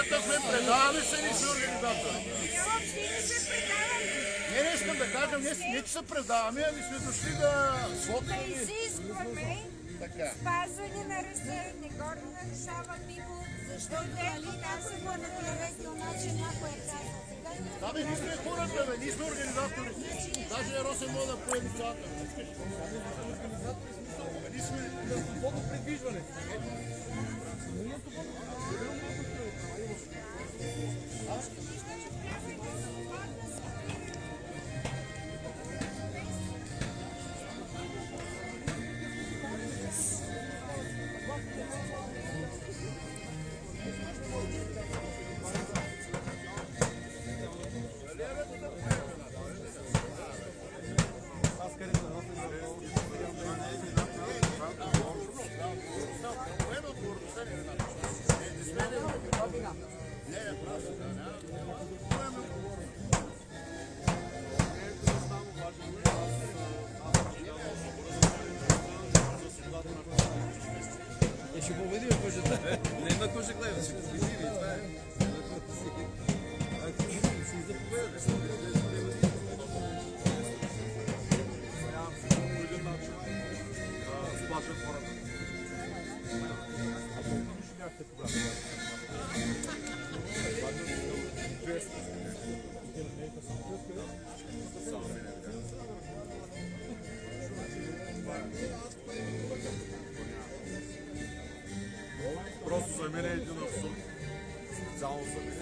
Хората сме, предаваме се ли сме организатори? Не искам да кажа, не че се предаваме, ами сме дошли да свотим. Да изискваме спазване на реда, не го нарушава никого, защото казано на човек начин някой казва. Да, бе, ние сме хората, бе, ние сме организатори. Даже Росен мога да поеме цялата. Ние сме на свободно придвижване. Ще победи в кожата. Не има кожа гледа, ще победи. Това е. Ще заповедате. Сплашат хората. Просто за мен е един абсурд. Специално за мен.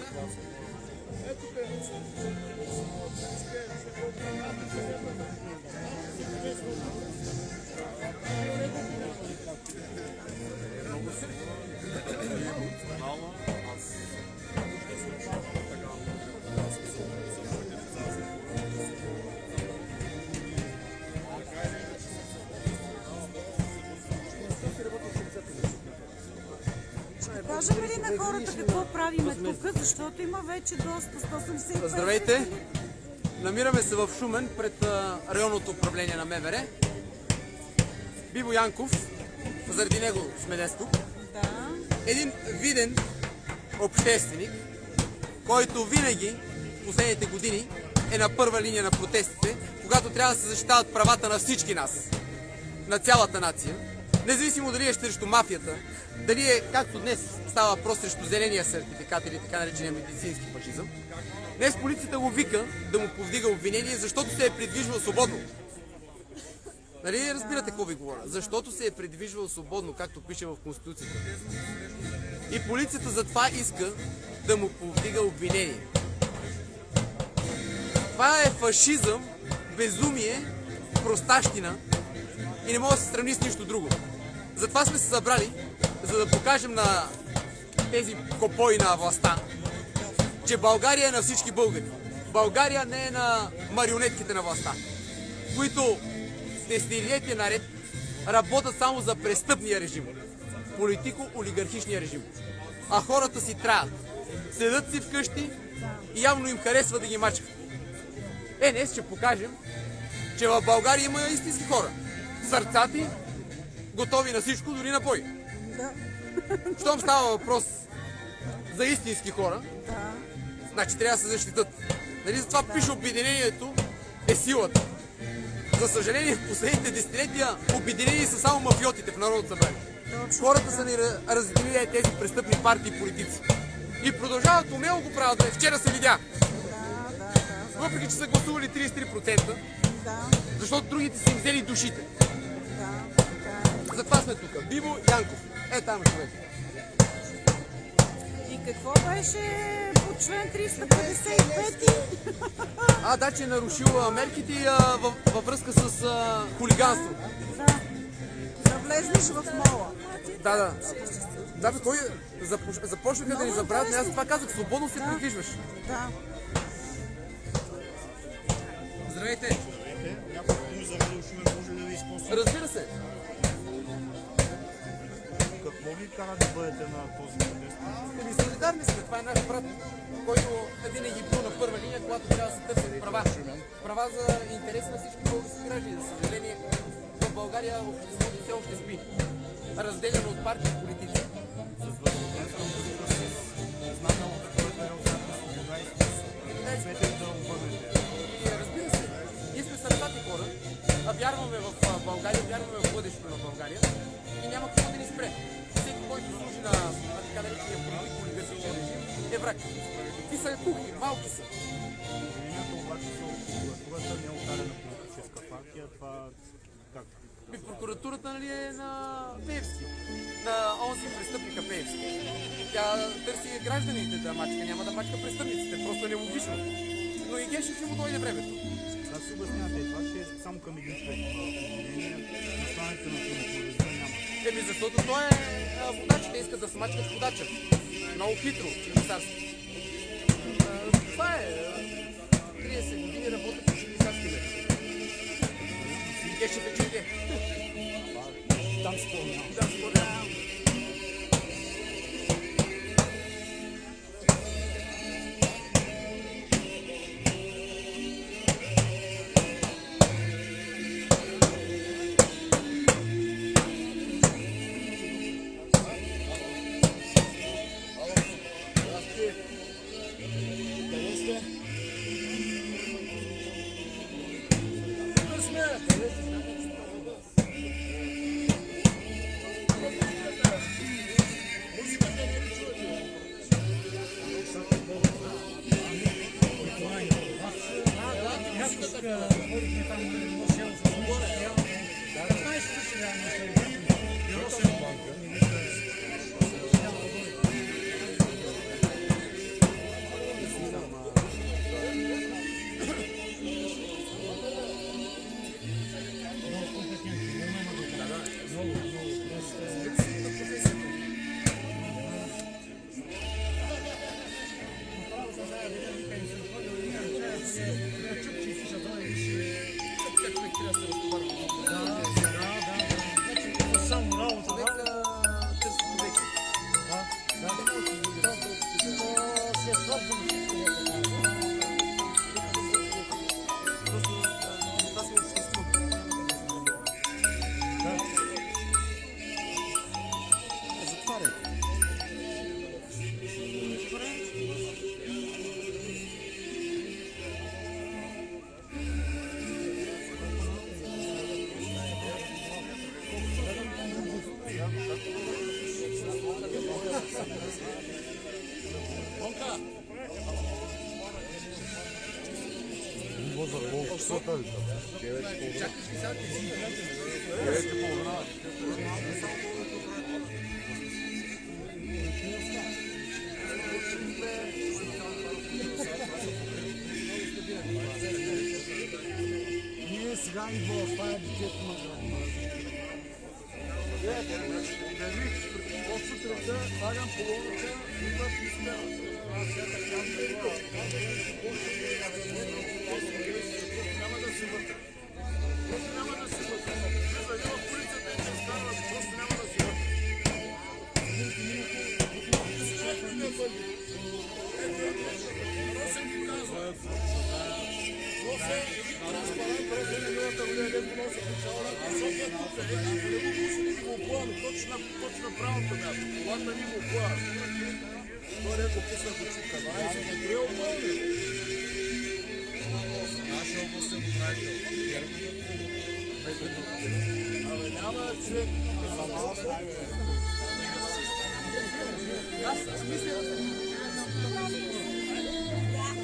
Емоционално аз Кажем ли на хората какво правиме тук, защото има вече доста 185. Здравейте! Намираме се в Шумен пред районното управление на МВР. Биво Янков, заради него сме днес тук. Да. Един виден общественик, който винаги в последните години е на първа линия на протестите, когато трябва да се защитават правата на всички нас, на цялата нация, независимо дали е срещу мафията, дали е, както днес става въпрос, срещу зеления сертификат или така наречения медицински фашизъм. Днес полицията го вика да му повдига обвинение, защото се е придвижвал свободно. Нали разбирате какво ви говоря? Защото се е придвижвал свободно, както пише в Конституцията. И полицията затова иска да му повдига обвинение. Това е фашизъм, безумие, простащина и не може да се сравни с нищо друго. Затова сме се събрали, за да покажем на тези копои на властта, че България е на всички българи. България не е на марионетките на властта, които десетилетия наред работят само за престъпния режим, политико-олигархичния режим. А хората си траят. Седат си вкъщи и явно им харесва да ги мачкат. Днес ще покажем, че в България има истински хора. Сърцати, готови на всичко, дори на бой. Да. Щом става въпрос за истински хора, Да. значи трябва да се защитат. Нали, затова пише обединението е силата. За съжаление, в последните десетилетия обединени са само мафиотите в Народното събрание. Хората са ни разделили тези престъпни партии и политици. И продължават умело го правят. Вчера се видя. Въпреки че са гласували 33%, защото другите са им взели душите. Затова сме тук. Биво Янков. Там човек. И какво беше по член 355? Да, че е нарушил мерките във връзка с хулиганство. Да влезнеш в мола. Да. Да, бе, кой започнаха да ни забравят, но аз това казах, свободно се придвижваш. Да. Здравейте! Няколко думи за Радо Шумен може ли да ви използвате? Разбира се. Какво ви кара да бъдете на този протест? Солидарни сме, това е наш брат, който е винаги бил на първа линия, когато трябва да се търсят права. Права за интереси на всички български граждани. За съжаление, в България обществото все още спи. Разделено от партии и политици. С възможността за знаме бъдещето на България и няма какво да ни спре. Всеки, който служи на така наречения политико-олигархичен режим, е враг. Какви са кухи, малки са. Обвиненията обаче са от прокуратурата, не е отдадена политическа партия. Това как? Прокуратурата, нали, е на Пеевски, на онзи престъпника Пеевски. Тя търси гражданите да мачка, няма да мачка престъпниците, просто е нелогично. Но и Гешев ще му дойде времето. Как се обяснявате? Това ще е само към един човек на обвинение, останалите на туризма няма. Защото той е водач, те искат да се мачкат с водача. Много хитро, комисарски. Това е. 30 години работят по комисарски лев. Гешев е чуйте. Там спомням. Да, според. Ние сега идва, това е детето на От сутринта слагам колоната, идва писма. Няма да си вътре. Просто няма да си вътре. Влизали в полицията и те станат, просто няма да си вътре. Росен ги казва. Росен един транспарант, Росен миналата година не го носи по цялата София тук. Не го пусили ги го оплавно, точно на правилното място. Колата ни го оплава. Той не го пусна по чука. Ай, се не троя оплавно. Нашия областен управител. Абе, няма човек. Аз мисля...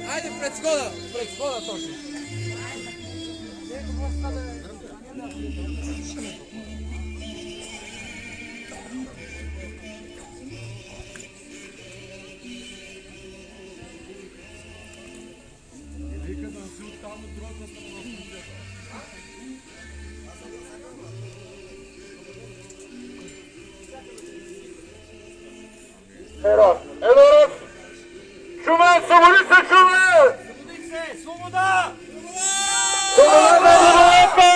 Айде пред схода точно. вика да си оттам от другата страна на полицията. Едно раз! Шумен, събуди се, Шумен! Свобода! Свобода на Европа!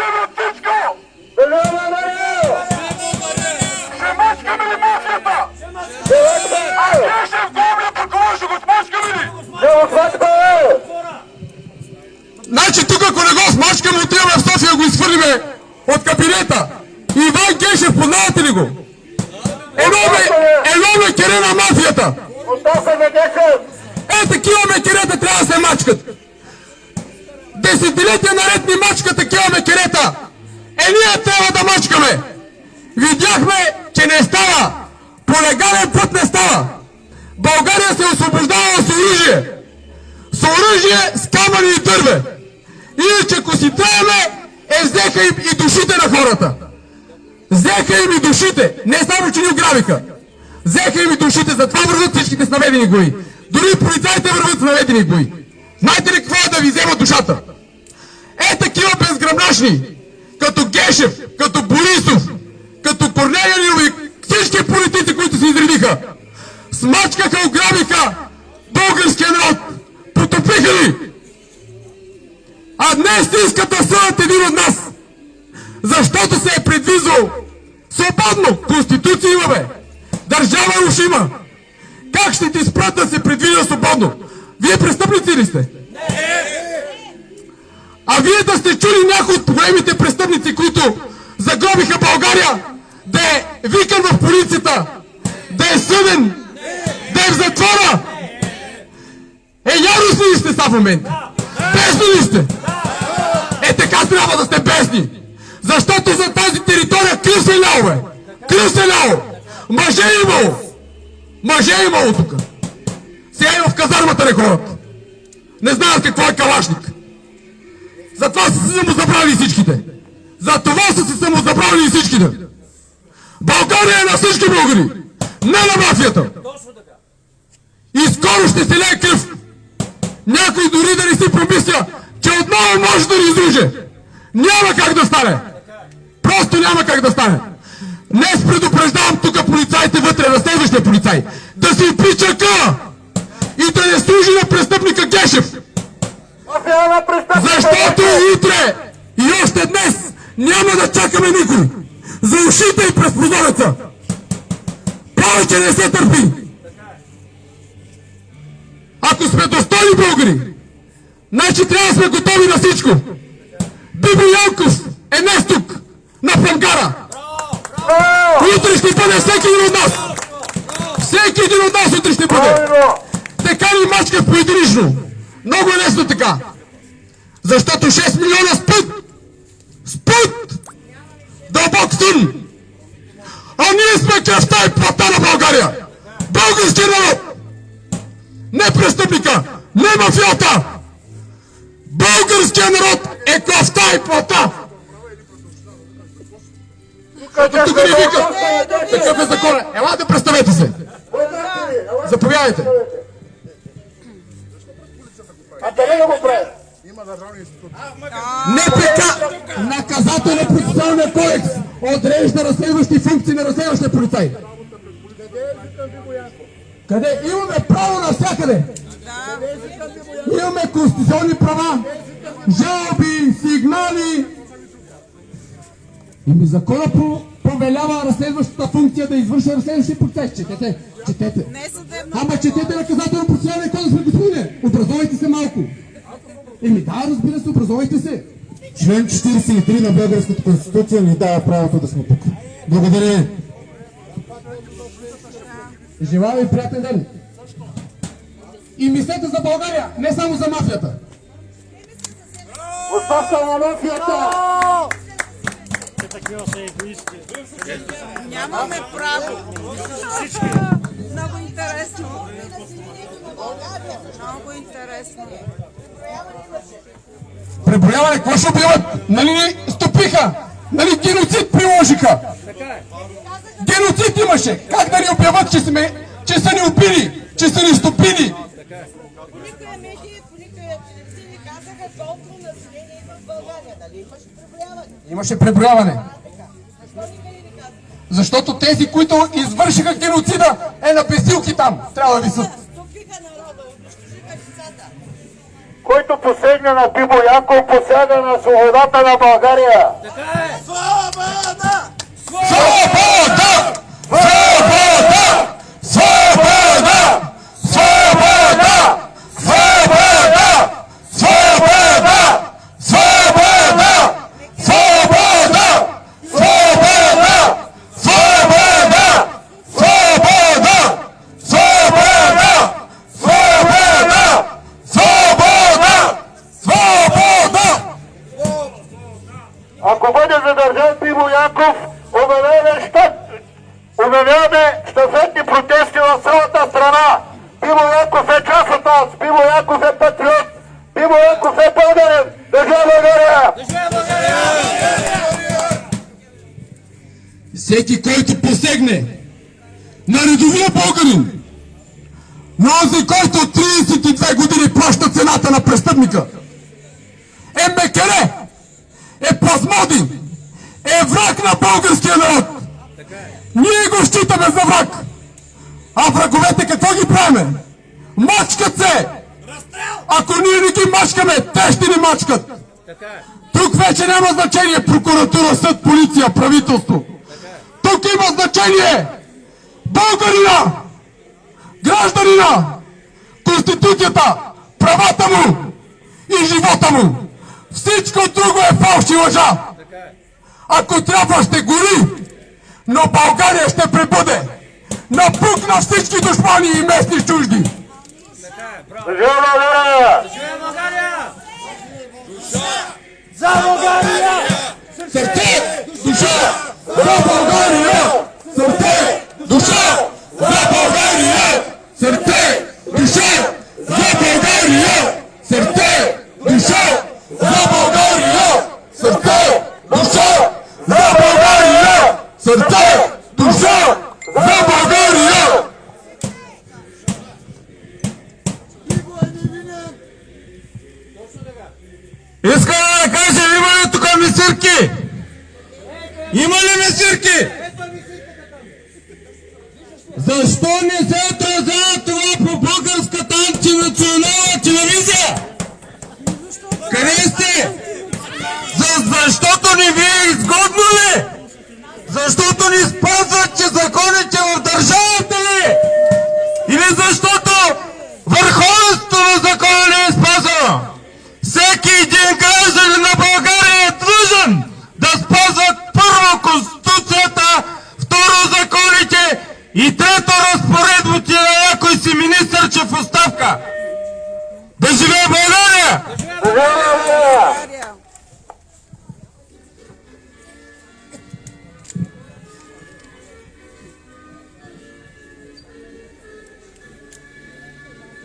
България кабинета. Иван Гешев, познавате ли го? Едно мекере на мафията. Такива мекерета трябва да се мачкат. Десетилетия наред ни мачка такива мекерета. Ние трябва да мачкаме. Видяхме, че не става. По легален път не става. България се освобождава с оръжие. С оръжие, с камъни и дърве. Иначе, ако си трябваме, взеха им и душите на хората. Взеха им и душите. Не само, че ни ограбиха. Взеха им и душите. Затова върват всичките с наведени глави. Дори полицайите върват с наведени глави. Знаете ли какво е да ви вземат душата? Такива безгръбначни, като Гешев, като Борисов, като Корнелия Нинова и всички политици, които се изредиха, смачкаха, ограбиха българския народ, потопиха ли. А днес искат да съдят един от нас, защото се е предвиждал свободно. Конституция имаме, държава рушима. Как ще ти спрат да се предвижда свободно? Вие престъпници ли сте? А вие да сте чули някои от големите престъпници, които загробиха България, да е викан в полицията, да е съден, да е в затвора? Яростни ли сте са в момента? Бесни ли сте? Така трябва да сте бесни. Защото за тази територия кръв се ляво, бе. Кръв се ляво. Мъже е имало. Мъже е имало тук. Сега и в казармата на хората. Не знаят какво е калашник. Затова са се самозабрали всичките. Затова са се самозабрали всичките. България е на всички българи. Не на мафията. И скоро ще се лее кръв. Някой дори да не си помисля, че отново може да ни изруже. Няма как да стане. Просто няма как да стане. Днес предупреждавам тук полицаите вътре, на следващия полицай, да си пича къла и да не служи на престъпника Гешев. Защото утре и още днес няма да чакаме никой. За ушите и през прозореца. Повече не се търпи. Ако сме достойни българи, значи трябва да сме готови на всичко. Бибо Янков е днес тук, на Пангара. Утре ще бъде всеки един от нас. Всеки един от нас утре ще бъде. Така ни мачка поединично. Много е лесно така. Защото 6 милиона спът. Спът. Дълбок сън. А ние сме кръвта и плътта на България. Български народ. Не престъпника, не мафията. Българския народ е кръвта и плътта. Тук ни викат. Такъв е закон. Елате, представете се. Заповядайте. А къде да го прави? НПК, наказателно-процесуалния кодекс, отрежда разследващи функции на разследващия полицай. Къде? Имаме право навсякъде. Имаме конституционни права, жалби, сигнали. И закона повелява разследващата функция да извършва разследващия процес. Четете, четете. Ама четете наказателно-процесуалния кодекс, господине. Образовайте се малко. Да, разбира се, образовайте се. Член 43 на Българската конституция ни дава правото да сме тук. Благодаря. Желая ви приятен ден. И мислете за България, не само за мафията. Оставка на мафията! Нямаме право. Много интересно. Много интересно. Преброяване, какво ще убиват? Нали ни стопиха? Нали геноцид приложиха? Геноцид имаше! Как да ни обяват, че са ни убили, че са ни стопили? По никоя медия, по никоя телевизия не казаха колко население има в България. Нали имаше преброяване? Имаше преброяване. Защо никъде не казаха? Защото тези, които извършиха геноцида, на бесилки там. Трябва да висят. Стопиха народа, унищожиха децата. Който посегна на Бибо Янков, посяга на свободата на България. Свобода! Свобода! Свобода! Свобода! Свобода! Свобода! Свобода! Свобода! Свобода! глас. Бимо Янков е патриот. Бимо Янков е българин. Държава България! Всеки, който посегне на редовия българин, на онзи, който от 32 години плаща цената на престъпника, е мекере, е плазмодин, е враг на българския народ. Ние го считаме за враг. А враговете какво ги правиме? Мачкат се! Ако ние не ги мачкаме, те ще ни мачкат. Тук вече няма значение прокуратура, съд, полиция, правителство. Тук има значение българина, гражданина, Конституцията, правата му и живота му. Всичко друго е фалш и лъжа. Ако трябва, ще гори, но България ще пребуде. Напук на всички душмани и местни и чужди. Държава България! За България! Сърце, душа, за България! Сърце, душа, за България! Сърце, душа, за България! Сърце, душа, за България! Сърце, душа, за България! Сърце, душа, за България! Искам да кажа, има ли тук месирки? Има ли месирки? Защо не се отразява това по българската антинационална телевизия? Къде сте? Защото не ви е изгодно ли? Защото не спазвате законите в държавата ли? Или защото върховенството на закона не е спазвано? Всеки един гражданин на България е длъжен да спазва първо Конституцията, второ законите и трето разпоредбите на някой си министърче в оставка. Да живее България!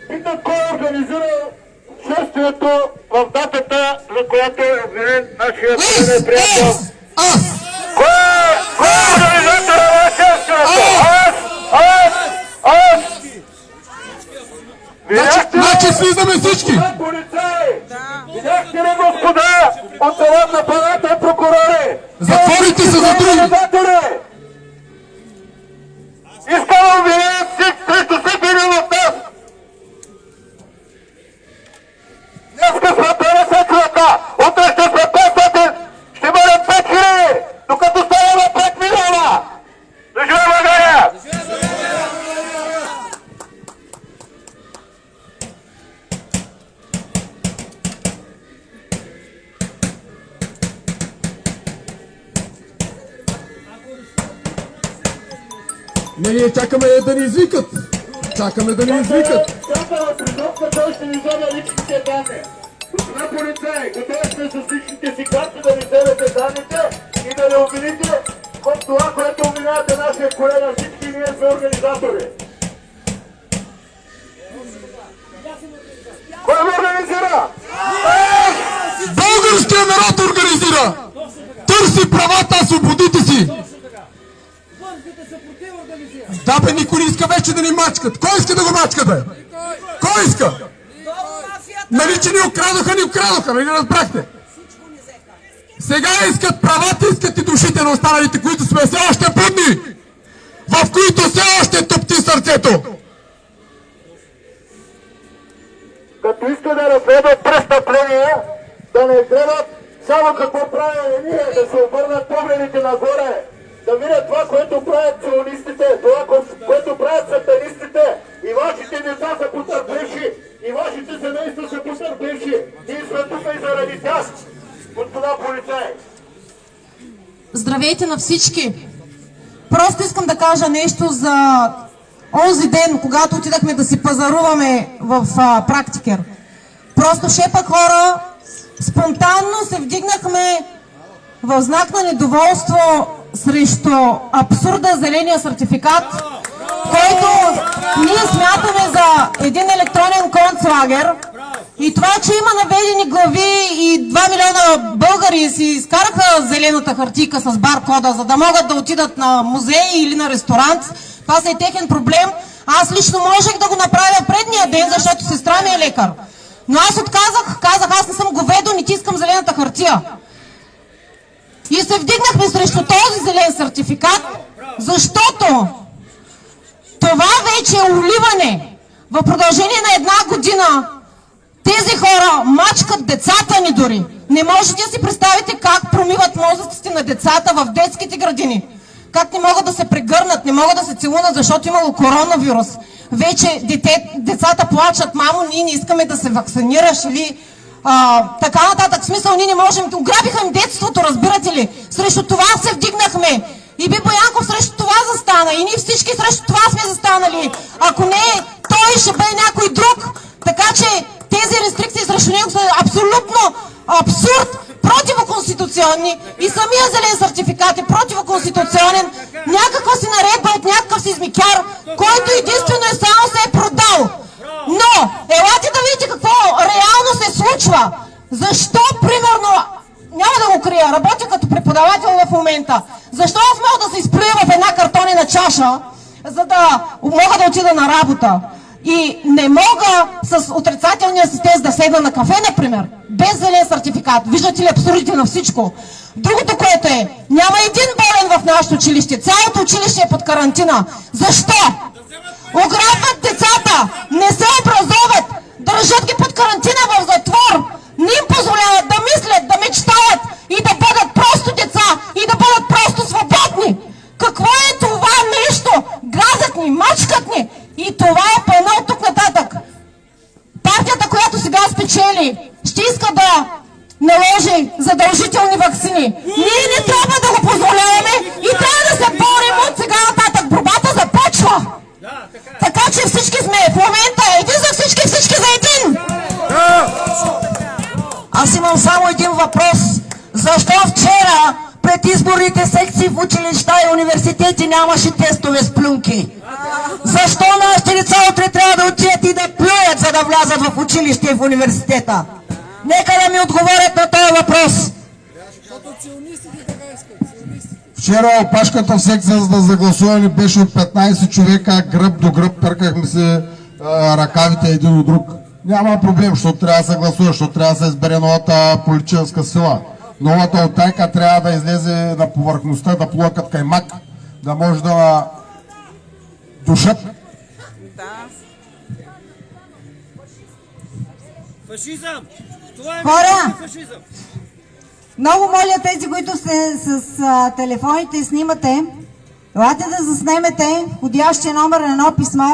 Питат кой организира шествието в датата, за която е обвинен нашия българен приятел. Аз! Кой е организатора на шествието? Аз! Значи слизаме всички! Полицаи! Видяхте ли, господа, от Народна палата и прокурори? Затворите се за други! Искам да обвинят срещу всеки един от нас! Днеска сме 50 човека, утре ще сме 500, ще бъдем 5000, докато ставаме 5 милиона! Да живее България! Ние чакаме да ни извикат. Чакаме да ни извикат. Чакаме тренировка, той ще ни вземе личните данни. Господа полицаи, готови сме с личните си карти да ни вземете данните и да не обвините в това, което обвинявате нашия колега. Всички ние сме организатори. Кой ме организира? Българският народ организира! Търси правата, свободите си! Да бе, никой не иска вече да ни мачкат. Кой иска да го мачкат, бе? Кой иска? Нали, че ни украдоха, нали разбрахте? Сега искат правата, искат и душите на останалите, които сме все още будни, в които все още топти сърцето. Като иска да разследват престъпления, да не гледат само какво правим ние, да се обърнат погледите нагоре, да видят това, което правят ционистите, това, което правят сатанистите, и вашите деца са потърпевши, и вашите семейства са потърпевши. Ние сме тук и заради тях, господа полицаи. Здравейте на всички! Просто искам да кажа нещо за онзи ден, когато отидахме да си пазаруваме в Практикер. Просто шепа хора, спонтанно се вдигнахме в знак на недоволство срещу абсурда зеления сертификат, който ние смятаме за един електронен концерт. концлагер и това, че има наведени глави и 2 милиона българи си изкараха зелената хартийка с баркода, за да могат да отидат на музей или на ресторант, това си е техен проблем. Аз лично можех да го направя предния ден, защото сестра ми е лекар. Но аз отказах, казах, аз не съм говедо, не ти искам зелената хартия. И се вдигнахме срещу този зелен сертификат, защото това вече е уливане. В продължение на 1 година тези хора мачкат децата ни дори. Не можете да си представите как промиват мозъците на децата в детските градини. Как не могат да се прегърнат, не могат да се целунат, защото имало коронавирус. Вече децата плачат, мамо, ние не искаме да се вакцинираш или така нататък. В смисъл, ние не можем. Ограбиха им детството, разбирате ли? Срещу това се вдигнахме. И Бибо Янков срещу това застана. И ние всички срещу това сме застанали. Ако не той, ще бъде някой друг. Така че тези рестрикции срещу него са абсолютно абсурд, противоконституционни и самия зелен сертификат е противоконституционен. Някаква си наредба от някакъв си измикяр, който единствено е само се е продал. Но, елате да видите какво реално се случва. Защо, примерно, няма да го крия, работя като преподавател в момента. Защо аз мога да се изплюя в една картонена чаша, за да мога да отида на работа? И не мога с отрицателния си тест да седна на кафе, например, без зелен сертификат. Виждате ли абсурдите на всичко? Другото, което е, няма един болен в нашето училище. Цялото училище е под карантина. Защо? Ограбват децата, не се образоват, държат ги под карантина в затвор, не им позволяват да мислят, да мечтаят и да бъдат просто деца и да бъдат просто свободни. Какво е това нещо? Газят ни, мачкат ни и това е пълно от тук нататък. Партията, която сега спечели, ще иска да наложи задължителни ваксини. Ние не трябва да го позволяваме и трябва да се борим от сега нататък. Борбата започва. Така че всички сме в момента един за всички, всички за един. Аз имам само един въпрос. Защо вчера пред изборните секции в училища и университети нямаше тестове с плюнки? Защо нашите деца утре трябва да отидат и да плюят, за да влязат в училище и в университета? Нека да ми отговорят на този въпрос. Вчера опашката в секцията за гласуване беше от 15 човека, гръб до гръб, търкахме се ръкавите един от друг. Няма проблем, защото трябва да се гласува, защото трябва да се избере новата политическа сила. Новата оттайка трябва да излезе на повърхността, да плуват каймак, да може да душат. Фашизъм! Това е Хора! фашизъм! Много моля тези, които сте с телефоните и снимате, елате да заснемете входящия номер на едно писмо,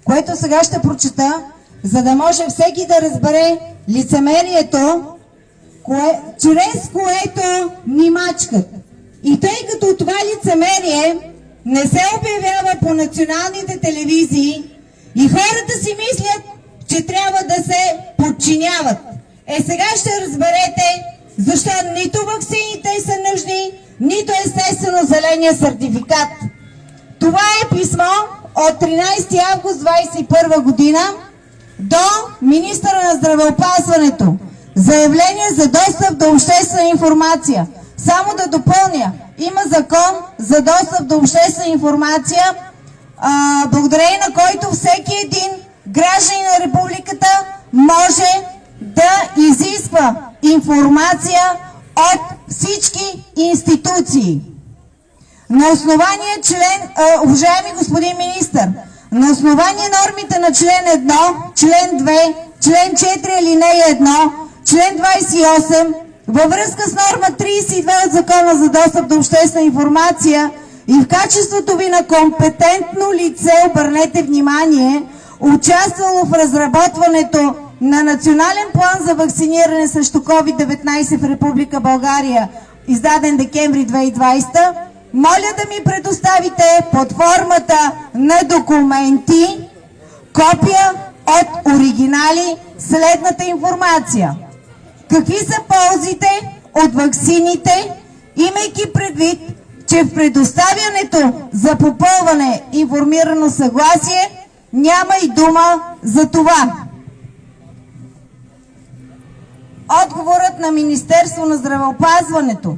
което сега ще прочета, за да може всеки да разбере лицемерието, чрез което ни мачкат. И тъй като това лицемерие не се обявява по националните телевизии и хората си мислят, че трябва да се подчиняват. Сега ще разберете защо нито ваксините са нужни, нито естествено зеления сертификат. Това е писмо от 13 август 2021 година до министъра на здравеопазването. Заявление за достъп до обществена информация. Само да допълня, има закон за достъп до обществена информация, благодарение на който всеки един гражданин на републиката може да изисква информация от всички институции. На основание уважаеми господин министър, на основание нормите на член 1, член 2, член 4 алинея 1, член 28, във връзка с норма 32 от Закона за достъп до обществена информация и в качеството ви на компетентно лице, обърнете внимание, участвало в разработването на национален план за вакциниране срещу COVID-19 в Република България, издаден декември 2020, моля да ми предоставите под формата на документи копия от оригинали следната информация. Какви са ползите от ваксините, имайки предвид, че в предоставянето за попълване информирано съгласие няма и дума за това. отговорът на Министерство на здравеопазването.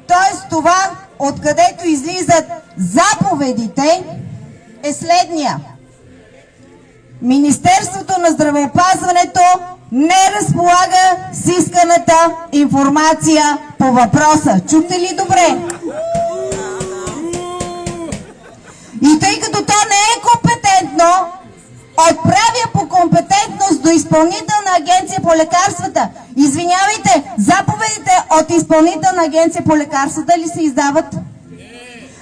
Тоест това, откъдето излизат заповедите, е следния. Министерството на здравеопазването не разполага с исканата информация по въпроса. Чухте ли добре? И тъй като то не е компетентно, отправя по компетентност до Изпълнителна агенция по лекарствата. Извинявайте, заповедите от Изпълнителна агенция по лекарствата ли се издават?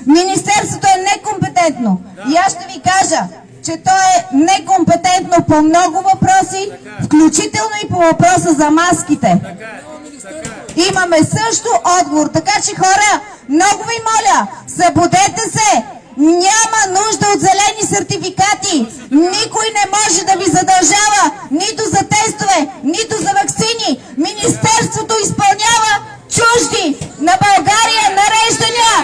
Министерството е некомпетентно. И аз ще ви кажа, че то е некомпетентно по много въпроси, включително и по въпроса за маските. Имаме също отговор. Така че хора, много ви моля, събудете се! Няма нужда от зелени сертификати. Никой не може да ви задължава нито за тестове, нито за ваксини. Министерството изпълнява чужди на България нареждания.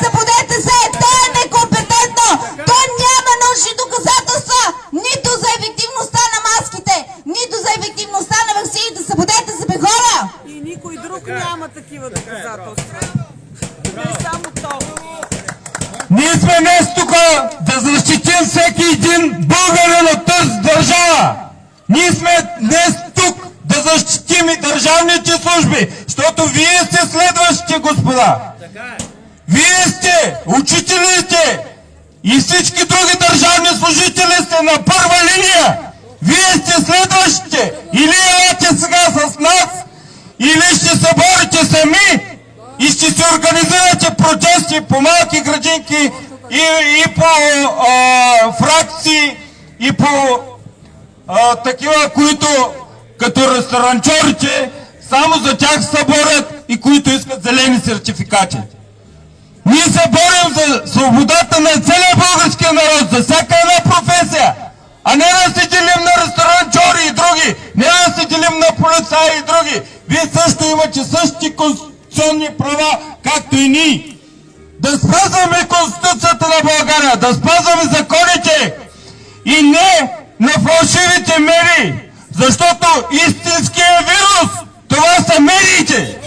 Събудете се! То е некомпетентно! То няма научни доказателства нито за ефективността на маските, нито за ефективността на ваксините. Събудете се, бе хора! И никой друг няма такива доказателства. Не само то. Ние сме днес тук да защитим всеки един българин от тази държава. Ние сме днес тук да защитим и държавните служби, защото вие сте следващите, господа. Вие сте учителите и всички други държавни служители сте на първа линия. Вие сте следващите. Или елате сега с нас, или ще се борите сами и ще се организирате протести по малки градинки и по фракции и по такива, които като ресторанчорите само за тях се борят и които искат зелени сертификати. Ние се борим за свободата на целия българския народ, за всяка една професия, а не да се делим на ресторанчори и други, не да се делим на полицаи и други. Вие също имате същите конституционни права, както и ние. Да спазваме Конституцията на България, да спазваме законите и не на фалшивите медии, защото истинският вирус, това са медиите.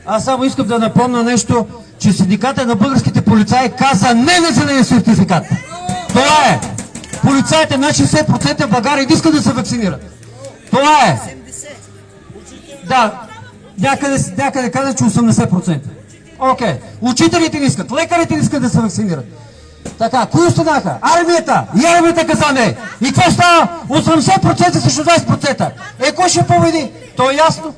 Аз само искам да напомня нещо, че синдиката на българските полицаи каза не на зелен сертификат. Това е. Полицаите на 60% в България не искат да се вакцинират. Това е. Да, някъде каза, че 80%. Окей. Учителите не искат, лекарите не искат да се вакцинират. Така, кои останаха? Армията! И армията каза не. И какво става? 80% срещу 20%. Кой ще победи? То е ясно,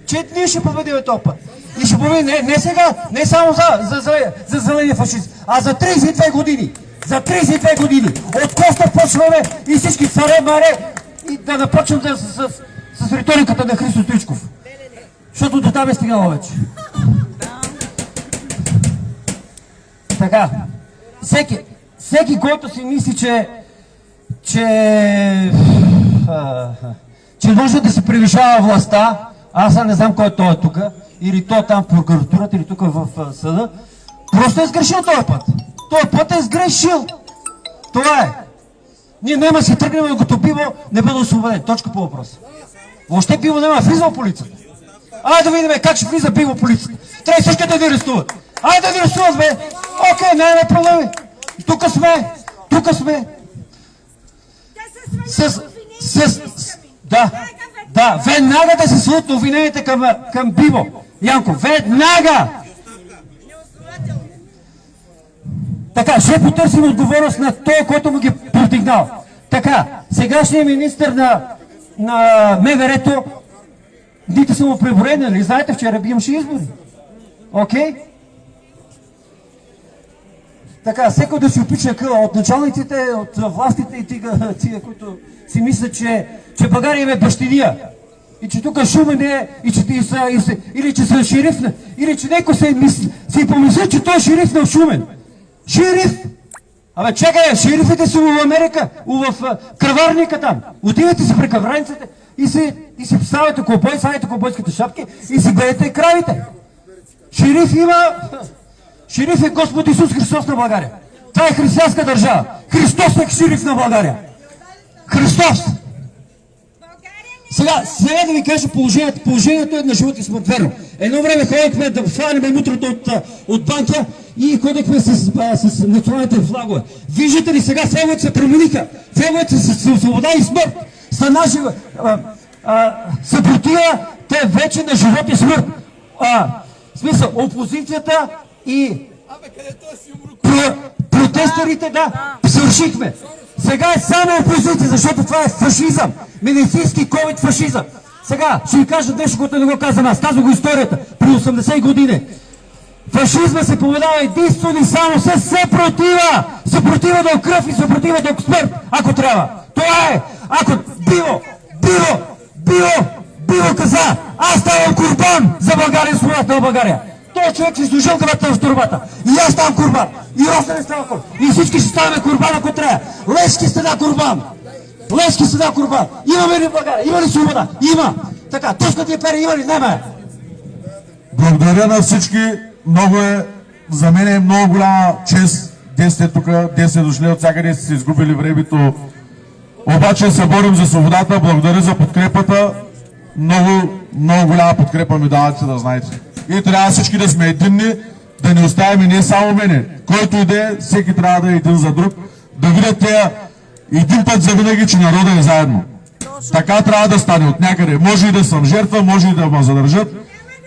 че ние ще победим този път. И ще победим не сега, не само за зеления фашист, а за 32 години. За 32 години. От Коста почваме и всички царе, маре, и да напочнем с риториката на Христо Стоичков. Защото до там е стигнало вече. Така. Всеки, който си мисли, че може да се превишава властта, аз не знам кой той е тук, или той там в прокуратурата, или тук в съда, просто е сгрешил този път. Този път е сгрешил. Това е. Ние няма си тръгнем да го пиво, не бъде освободен. Точка по въпроса. Въобще пиво няма влиза в полицията. Айде да видим как ще влиза пиво в полицията. Трябва всички да ни арестуват. Айде да ни арестуват, бе. Окей, няма проблеми. Тук сме. Да, веднага да се свалят обвиненията към Биво. Янко, веднага! Така, ще потърсим отговорност на той, който му ги повдигнал. Така, сегашният министър на МВР-то, дните са му преброени, нали? Знаете, вчера имаше избори. Окей? Така, всеки да си опича къла от началниците, от властите и тия, които си мислят, че България им е бащиния. И че тук Шумен е, или че са шериф, или че някой си помисля, че той е шериф на Шумен. Шериф! Абе, чакай, шерифите са в Америка, в кръварника там. Отивате си при кръварниците и си ставате кълбой, ставате кълбойските шапки и си гледате кравите. Шериф е Господ Исус Христос на България. Това е християнска държава. Христос е шериф на България. Христос! Сега да ви кажа положението. Положението е на живот и смърт, верно. Едно време ходихме да сваляме мутрото от банка и ходихме с националните флагове. Виждате ли, сега флаговете се промениха. Флаговете са свобода и смърт. Са наши съпротива, те вече на живот и смърт. В смисъл, опозицията и протесторите, да, свършихме. Сега е само опозиция, защото това е фашизъм. Медицински ковид фашизъм. Сега ще ви кажа нещо, което не го казвам аз. Казва го историята. При 80 години. Фашизма се поведава единствено и само с съпротива. Съпротива до кръв и съпротива до смърт, ако трябва. Това е. Ако Било каза, аз ставам курбан за България и свободата на България. Той човек си служил кръвта в турбата. И аз ставам курбан. И Росен става курбан. И всички ще ставаме курбан, ако трябва. Левски стана курбан. Левски стана курбан. Имаме ли в България? Има ли свобода? Има. Така, тускат и пери, има ли? Нема. Благодаря на всички. За мен е много голяма чест. 10 тук, 10 дошли от всякъде, сте си изгубили времето. Обаче се борим за свободата. Благодаря за подкрепата. Много голяма подкрепа ми давате, да знаете. И трябва всички да сме единни, да не оставим не само мене. Който иде, всеки трябва да е един за друг. Да видят те един път за винаги, че народът е заедно. Така трябва да стане от някъде. Може и да съм жертва, може и да ме задържат,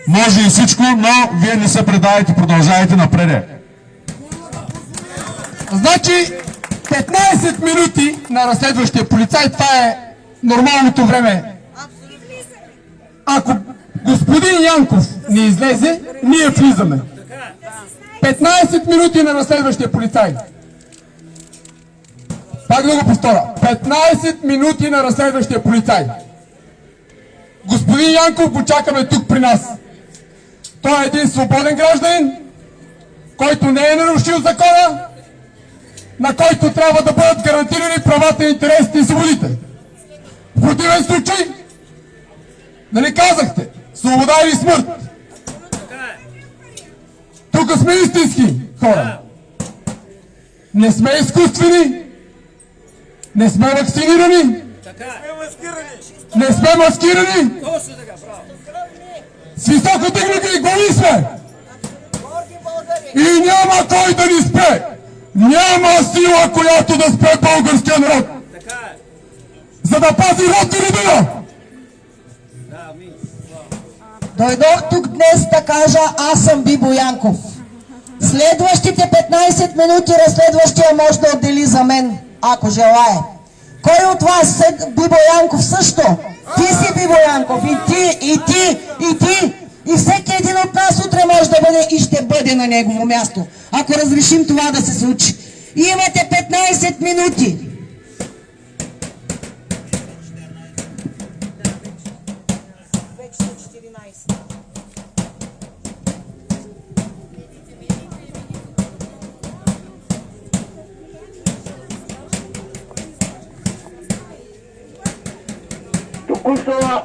може и всичко, но вие не се предавайте, продължавайте напред. Значи 15 минути на разследващия полицай, това е нормалното време. Ако господин Янков не излезе, ние влизаме. 15 минути на разследващия полицай. Пак да го повторя. 15 минути на разследващия полицай. Господин Янков го чакаме тук при нас. Той е един свободен гражданин, който не е нарушил закона, на който трябва да бъдат гарантирани правата, интересите и свободите. В противен случай, нали казахте, свобода или смърт? Тук сме истински хора. Не сме изкуствени, не сме вакцинирани, не сме маскирани, с високо дигнати глави сме. И няма кой да ни спре. Няма сила, която да спре българския народ. За да пази род и родина. Дойдох тук днес да кажа, аз съм Бибо Янков. Следващите 15 минути разследващия може да отдели за мен, ако желае. Кой от вас е Бибо Янков също? Ти си Бибо Янков, и ти. И всеки един от нас утре може да бъде и ще бъде на негово място, ако разрешим това да се случи. И имате 15 минути. Току-що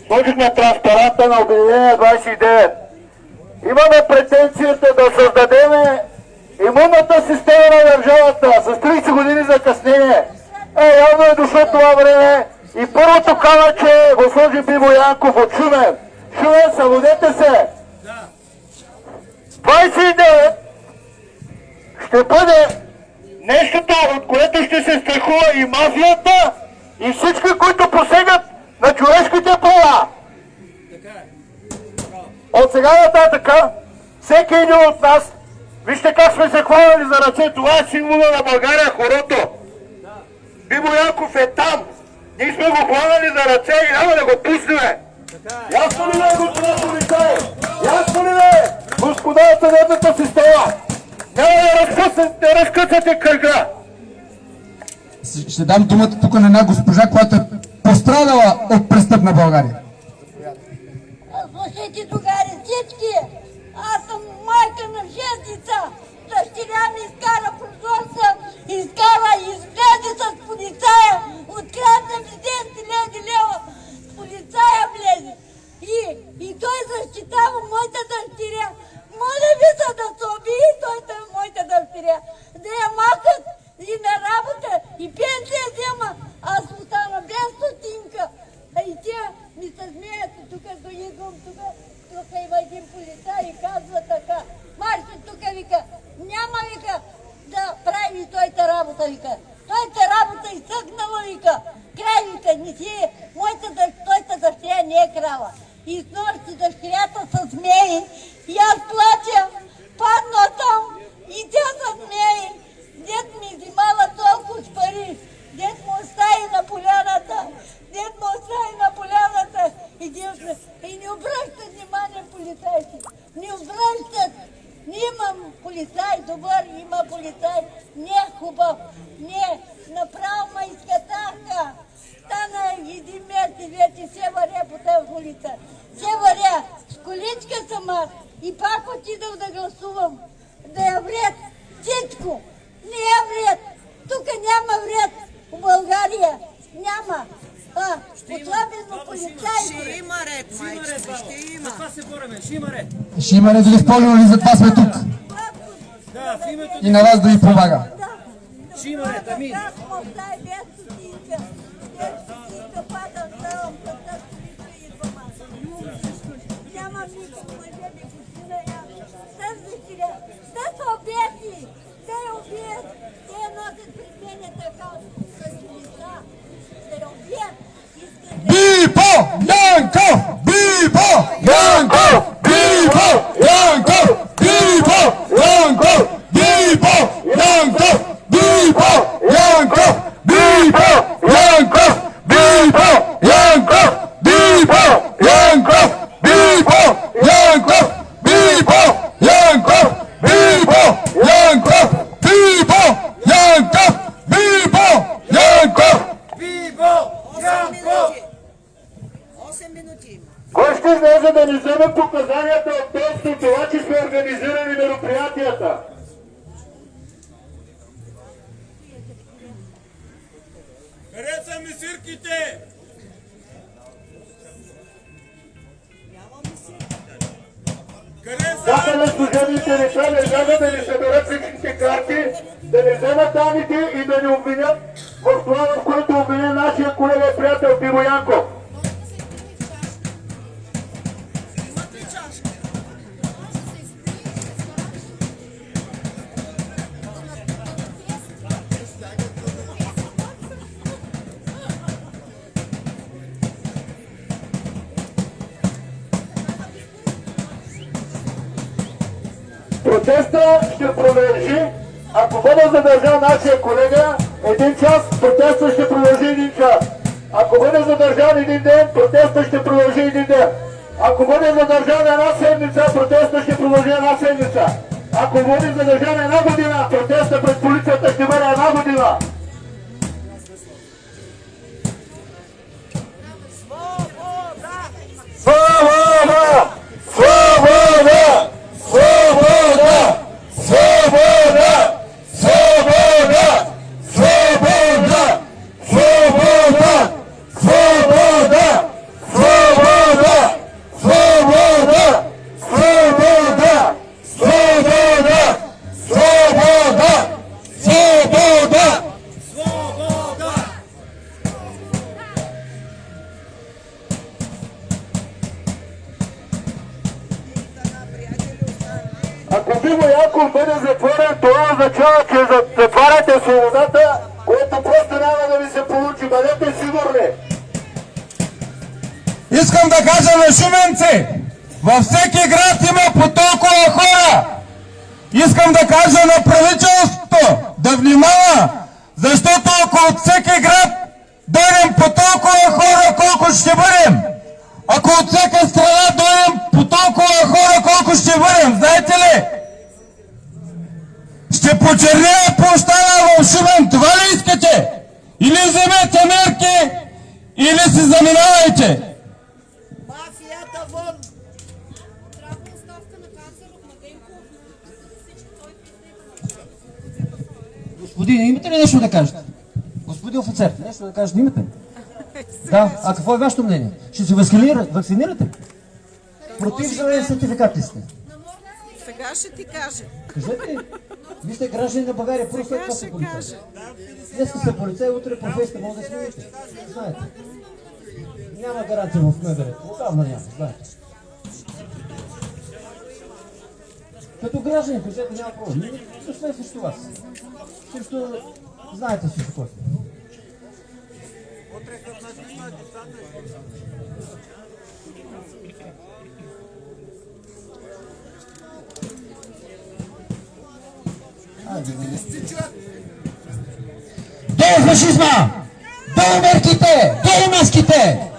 сложихме транспаранта на Обединение 29. Имаме претенцията да създадем имунната система на държавата с 30 години закъснение. Явно е дошло това време и първото камъче го сложи Бибо Янков от Шумен. Шумен, събудете се! 29 ще бъде нещото, от което ще се страхува и мафията, и всички, които посегат на човешките права. От сега нататък, всеки един от нас, вижте как сме се хванали за ръце, това е символа на България, хорото. Бибо Янков е там. Ние сме го хванали за ръце и няма да го пуснем. Ясно ли е, господа полицаи? Ясно ли е, господа от съдебната система? Няма да разкъсате кръга. Ще дам думата тук на една госпожа, която е пострадала от престъпна България. Слушайте, другари, всички! Аз съм майка на 6 деца. Дъщеря ми изкара прозорца, излезе с полицая, открадна ми 10 лева. Полицая влезе. И той защитава моята дъщеря. Моля ви се да се обиди, той е моята дъщеря. Да я махат и работа, вика. Твоята работа изтъкнала, вика. Край, вика, не си, твоята дъщеря не е крала. И с нощи дъщерята се смее, и аз плача, падна там, и тя се смее. Дед ми взимала толкова с пари, дед му остави на поляната, и не обръщат внимание полицайите. Не обръщат. Не имам полицай добър, има полицай не е хубав. Не, направо ма изкатаха. Стана един месец вече се варя по тази улица. Се варя. С количка съм аз. И пак отидах да гласувам. Да я вред. Всичко. Не я вред. Тук няма вред. В България няма. Особено полицай. Ще има ред, майчета, ще има. За това се бореме, ще има ред. Ще има ред, госпожо, и затова сме тук. Да, в името И на вас да ви помага. ще има ред, амин. Няма никакво мъже ми пустина я. С дъщеря. Те са обети. Те я убият. Те я носят при мене така. Те я убият. Бибо Янков! Бибо Янков! Бибо Янков! Бибо Янков! Бибо Янков! Бибо Янков! Бибо Янков! Бибо Янков! Бибо Янков! Бибо Янков! Бибо Янков! Бибо Янков! Бибо Янков! Бибо Янков! Кой ще може да ни вземе показанията относно това, че сме организирали мероприятията? Къде са мисирките? Чакаме служебните лица, не трябва да ни съберат личните карти, да ни вземат данните и да ни обвинят в това, в което обвини нашия колега и приятел Бибо Янков. Протеста ще продължи, ако бъде задържан нашия колега, 1 час, протеста ще продължи 1 час. Ако бъде задържан 1 ден, протеста ще продължи 1 ден. Ако бъде задържан 1 седмица, протеста ще продължи 1 седмица. Ако бъде задържан 1 година, протеста пред полицията ще бъде 1 година. Свобода! Свобода! Свобода! Свобода! Свобода! Свобода! Свобода! Свобода! Свобода! Свобода! Свобода! Свобода! Свобода! Свобода! Ако Бибо Янков бъде затворен, това означава, че затваряте свободата, което просто няма да ви се получи. Бъдете сигурни. Искам да кажа на шуменци, във всеки град има по толкова хора. Искам да кажа на правителството да внимава, защото ако от всеки град дойдем по толкова хора, колко ще бъдем, ако от всяка страна дойдем по толкова хора, колко ще бъдем, знаете ли? Ще почернява площада в Шумен, това ли искате? Или вземете мерки, или се заминавайте. Мафията вон! Господин, имате ли нещо да кажете? Господин офицер, нещо да кажете, имате ли? Да, а какво е вашето мнение? Ще се вакцинирате? Против зелен сертификат ли сте? Сега ще ти кажа. Кажете, вие сте граждани на България, първо след това са полицаи. Днес са полицаи, утре професията може да смените. Знаете. Няма гаранция в МВР. Отдавна няма, знаете. Като граждани, кажете, няма проблем. Нищо сме срещу вас. Чисто знаете си какво сме. Долу фашизма! Долу мерките! Долу маските!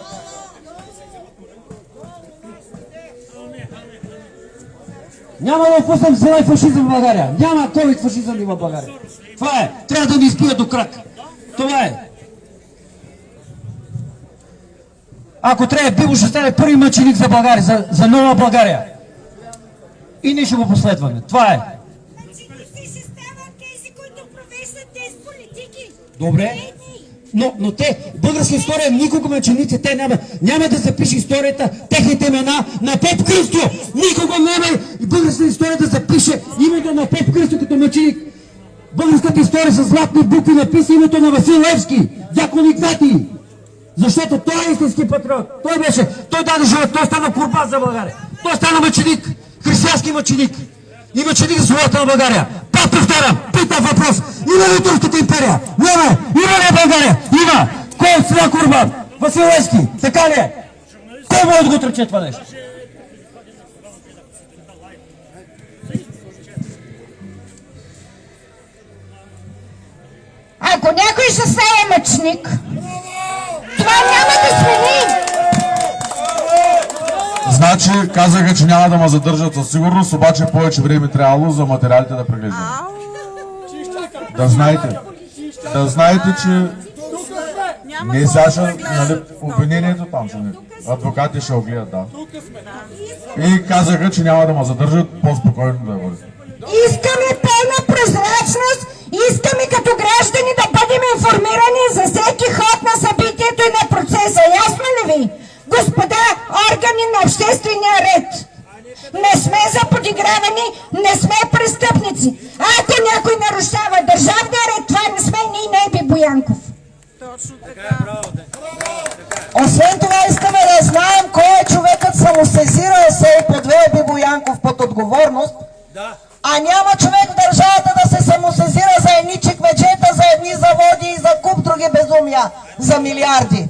Няма да опуснем зелен фашизъм в България. Няма ковид фашизъм и в България. Това е. Трябва да ни избият до крак. Това е. Ако трябва, Бибо ще стане първи мъченик за България, за нова България. И ние ще го последваме. Това е. Добре. Но те, българска история, никога мъченици, те няма да запише историята, техните имена на Поп Кръсто. Никога няма българска история да запише името на Поп Кръсто като мъченик. Българската история с златни букви написа името на Васил Левски, Дякон Игнатий. Защото той е истински патриот. Той даде живот, той стана курбан за България. Той стана мъченик, християнски мъченик. И мъченик за свободата на България. Пак повтарям, питам въпрос. Има ли Турската империя? Няма. Има ли България? Има. Кой е Свят Курбан? Васил Левски. Така ли е? Кой може да го отрече това нещо? Ако някой ще стане мъчник, това няма да смени. Значи казаха, че няма да ме задържат със сигурност, обаче повече време трябвало за материалите да преглеждам. Да знаете, че не сега, нали, обвинението там ще адвокати ще огледат, да. И казаха, че няма да ме задържат, по-спокойно да бъде. Искаме пълна прозрачност, искаме като граждани да бъдем информирани за всеки ход на събитието и на процеса. Ясно ли ви? Господа органи на обществения ред, не сме за подигравани, не сме престъпници. Ако някой нарушава държавния ред, това не сме ние, не е Бибо Янков. Точно така. Освен това искаме да знаем кой е човекът самосезирал се и подвел Бибо Янков под отговорност, а няма човек в държавата да се самосезира за едни чекмеджета, за едни заводи и за куп други безумия, за милиарди.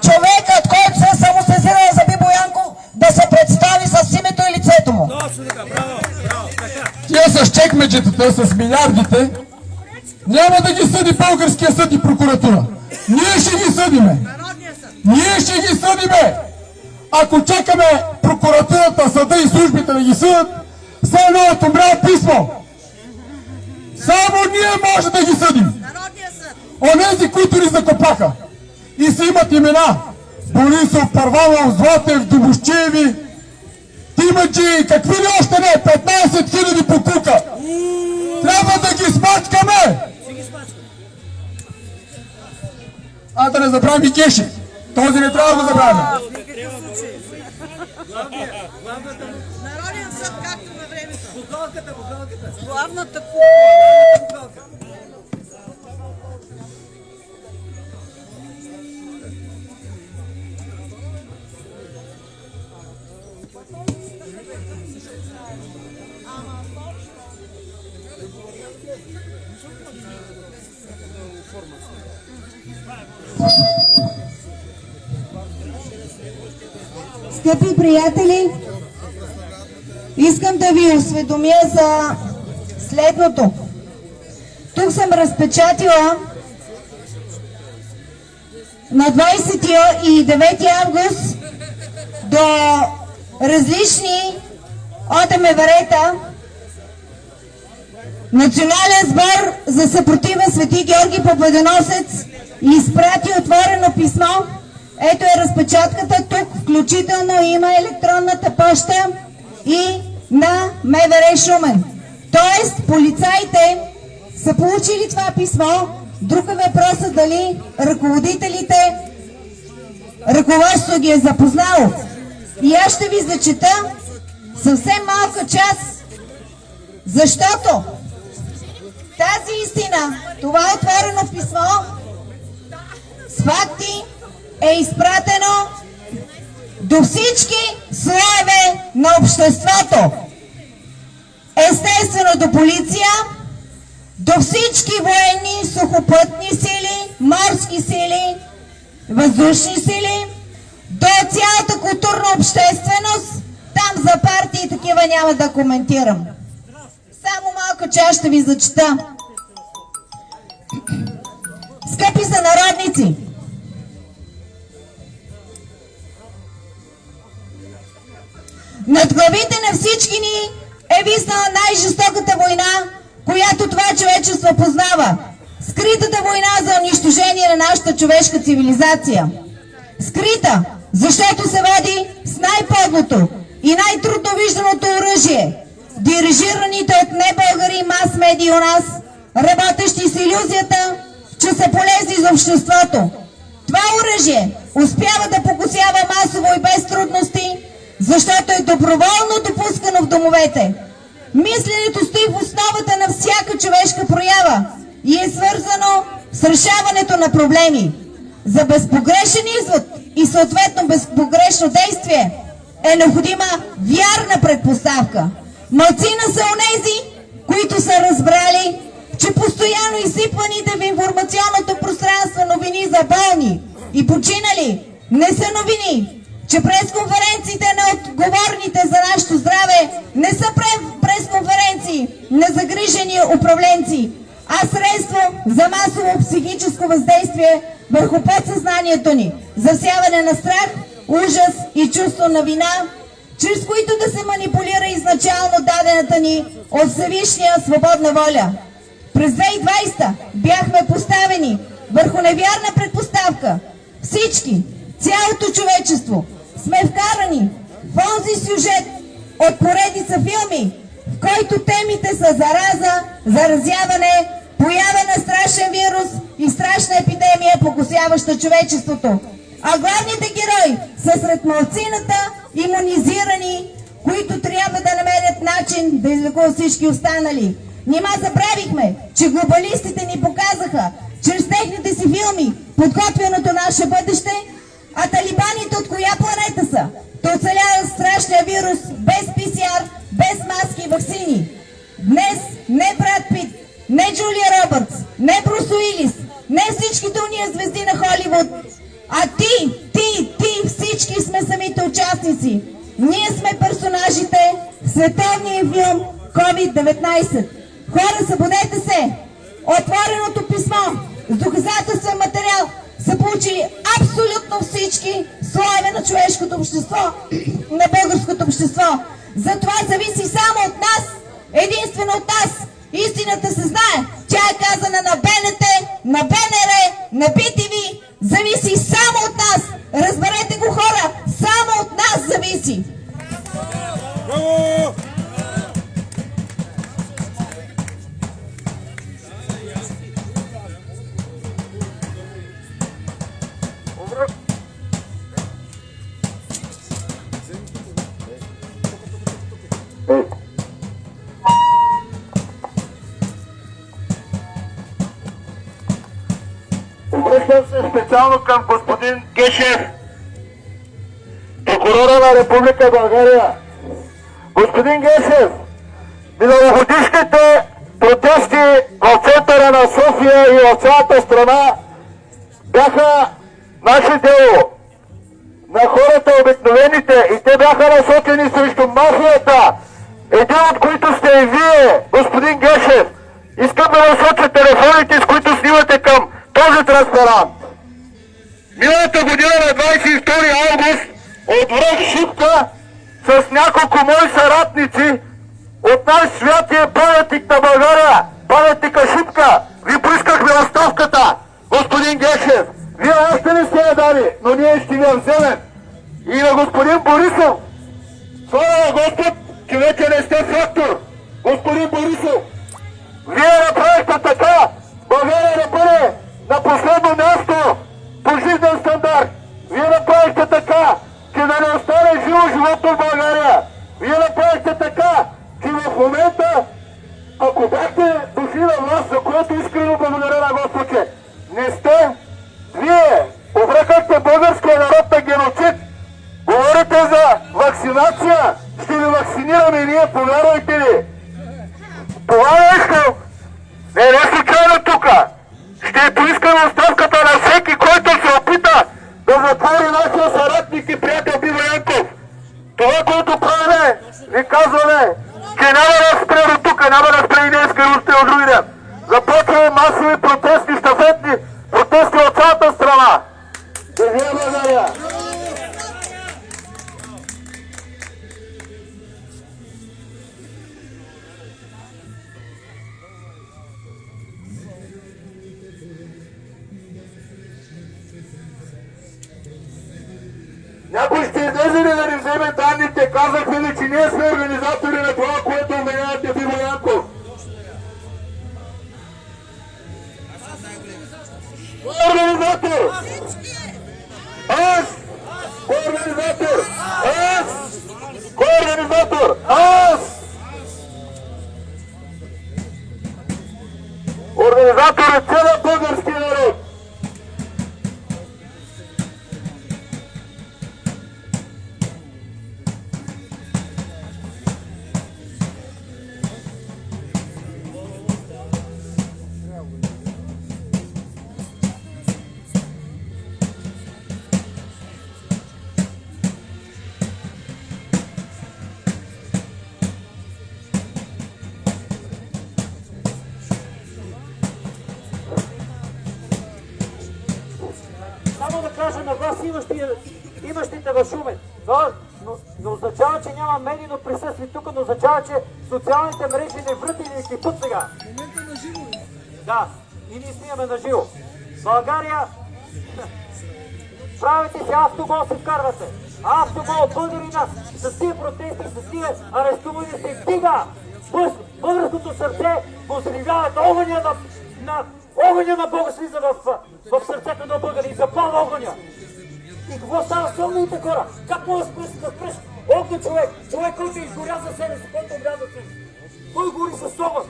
Човекът, който се е самосезирал за Бибо Янков, да се представи с името и лицето му. Тия с чекмеджетата, с милиардите, няма да ги съди българския съд и прокуратура. Ние ще ги съдиме. Ние ще ги съдиме. Ако чакаме прокуратурата, съда и службите да ги съдат, все едно от умрял писмо. Само ние може да ги съдим. Онези, които ни закопаха и си имат имена: Борисов, Първанов, Златев, Добощееви, Тимаджи, какви ли още не, 15 000 покука. Трябва да ги смачкаме. А да не забравим и Гешев. Този не трябва да забравим. Народен съд, както на времето. Бухалката. Главната бухалка. Скъпи приятели, искам да ви осведомя за следното. Тук съм разпечатила на 29 август до различни ОДМВР-та Национален сбор за съпротива Свети Георги Победоносец изпрати отворено писмо. Ето е разпечатката, тук включително има електронната поща и на МВР Шумен. Тоест, полицаите са получили това писмо. Друг е въпросът дали ръководството ги е запознало. И аз ще ви зачета съвсем малка част, защото тази истина, това отворено писмо с факти е изпратено до всички слоеве на обществото. естествено до полиция, до всички военни, сухопътни сили, морски сили, въздушни сили, до цялата културна общественост. Там за партии и такива няма да коментирам. Само малка част ще ви зачета. Скъпи сънародници, над главите на всички ни е виснала най-жестоката война, която това човечество познава. Скритата война за унищожение на нашата човешка цивилизация. Скрита, защото се води с най-подлото и най-трудно вижданото оръжие. Дирижираните от небългари мас-медии у нас, работещи с илюзията, че са полезни за обществото. Това оръжие успява да покосява масово и без трудности, защото е доброволно допускано в домовете. Мисленето стои в основата на всяка човешка проява и е свързано с решаването на проблеми. За безпогрешен извод и съответно безпогрешно действие е необходима вярна предпоставка. Малцина са онези, които са разбрали, че постоянно изсипваните в информационното пространство новини за болни и починали не са новини, че пресконференциите на отговорните за нашето здраве не са пресконференции на загрижени управленци, а средство за масово психическо въздействие върху подсъзнанието ни, засяване на страх, ужас и чувство на вина, чрез които да се манипулира изначално дадената ни от Всевишния свободна воля. През 2020 бяхме поставени върху невярна предпоставка. Всички, цялото човечество, сме вкарани в онзи сюжет от поредица филми, в който темите са зараза, заразяване, поява на страшен вирус и страшна епидемия, покосяваща човечеството. А главните герои са сред малцината, имунизирани, които трябва да намерят начин да излекуват всички останали. Нима забравихме, че глобалистите ни показаха чрез техните си филми подготвеното наше бъдеще, а талибаните от коя планета са? Да оцеляват страшния вирус без ПСР, без маски и ваксини. Днес не Брад Пит, не Джулия Робъртс, не Брус Уилис, не всичките уния звезди на Холивуд, а ти, всички сме самите участници. Ние сме персонажите в световния филм COVID-19. Хора, събудете се! Отвореното писмо с доказателствен материал са получили абсолютно всички слоеве на човешкото общество, на българското общество. Затова зависи само от нас, единствено от нас. Истината се знае. Тя е казана на БНТ, на БНР, на BTV. Зависи само от нас. Разберете го, хора. Само от нас зависи. Браво! Обръщам се специално към господин Гешев, прокурора на Република България. Господин Гешев, миналогодишните протести в центъра на София и в цялата страна бяха наше дело, на хората обикновените, и те бяха насочени срещу мафията, един от които сте и вие, господин Гешев. Искам да насоча телефоните, с които снимате към този транспарант. Миналата година на 22 август от връх Шипка с няколко мои съратници от наш святия паметник на България, паметника Шипка, ви поискахме оставката, господин Гешев. Вие още не сте я дали, но ние ще ви я вземем. И на господин Борисов, слава на Господ, че вече не сте фактор. Господин Борисов, вие направихте така България да бъде на последно място по жизнен стандарт. Вие направихте така, че да не остане живо живото в България. Вие направихте така, че в момента, ако бяхте дошли на власт, за което искрено благодаря на Господ, че не сте, вие обрекахте българския народ на геноцид. Говорите за вакцинация, ще ви вакцинираме ние, повярвайте ли. Това нещо не е случайно тук. Ще поискаме оставката на всеки, който се опита да затвори нашия съратник и приятел Биво Янков. Това, което правим, ви казваме, че няма да спре до тук, няма да спре и днеска и утре от други ден. Започваме масови протести, щафетни протести от цялата страна. Да живее България! Някой ще излезе ли да ни вземе данните? Казахме ли, че ние сме организатори на това, което обвинявате Биво Янков? Кой е организатор? Аз! Кой е организатор? Аз! Кой е организатор? Аз! Организатор е целият български народ! Само да кажа на вас, имащите в Шумен. Не означава, че няма медийно присъствие тук, но означава, че социалните мрежи не врат и не кипут сега. В момента на живо. Да, и ние снимаме на живо. България, правите си автогол, се вкарвате. Автогол, българина, с тия протести, с тия арестувани се вдига. Българското сърце го взривяват, огъня на Бога слиза в сърцето на българи и запалва огъня. И какво става с огнените хора? Как може да спреш огня човек? Човек, който изгоря за себе си, който умря за себе си. Кой гори с огън?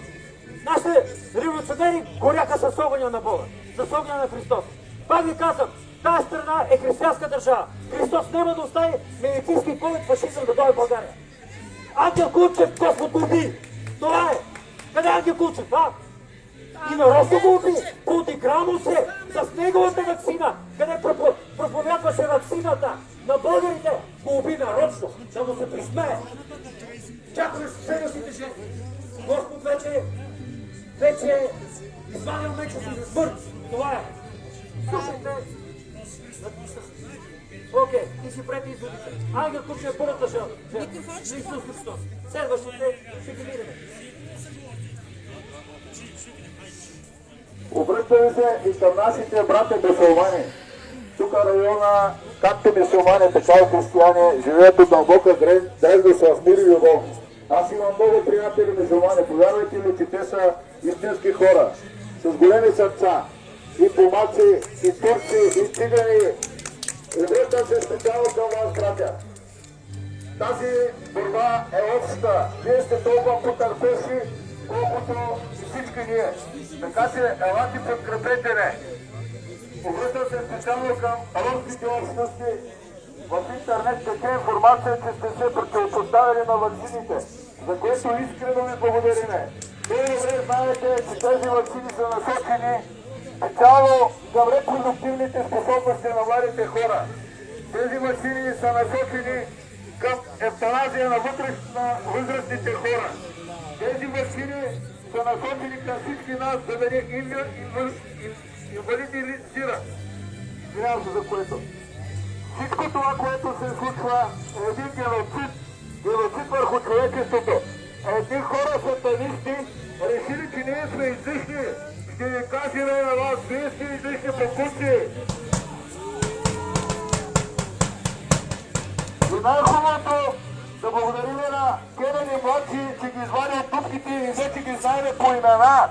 Нашите революционери горяха с огъня на Бога, с огъня на Христос. Пак ви казвам, тази страна е християнска държава. Христос няма да остави медицински ковид фашизъм да дойде в България. Ангел Кулчев, Господ го уби! Това е! Къде е Ангел Кулчев, а? И нарочно го уби! Подигра му се с неговата ваксина, къде проповядваше ваксината на българите, го уби нарочно, да му се присмее. Чакаме следващите жени. Господ вече е извадил меча си за смърт. Това е. Слушайте. Окей, ти си пред изводите. Ангел Кулчев е първата жена. За Исус Христос. Следващите ще ги видим. Обръщаме се и към нашите братя мюсюлмани. Тук района, както мюсюлмани, така и християни, живеят от дълбока древност в мир и любов. Аз имам много приятели мюсюлмани. Повярвайте ми, че те са истински хора, с големи сърца. И помаци, и турци, и цигани. Обръщам се специално към вас, братя. Тази борба е обща. Вие сте толкова потърпевши, колкото всички ние. Така че елате подкрепете ме. Обръщам се специално към руските общности. В интернет тече информация, че сте се противопоставили на ваксините, за което искрено ви благодариме. Вие добре знаете, че тези ваксини са насочени специално към репродуктивните способности на младите хора. Тези ваксини са насочени към евтаназия на възрастните хора. Тези ваксини са насочени към всички нас, за да не инвалидизират. Извинявам се за което. Всичко това, което се случва, е един геноцид върху човечеството. Едни хора сатанисти решили, че ние сме излишни. Ще ви кажем на вас, вие сте излишни покупци. И най-хубавото, да благодарим на Кенеди младши, че ги извади от дупките и вече ги знаем по имена.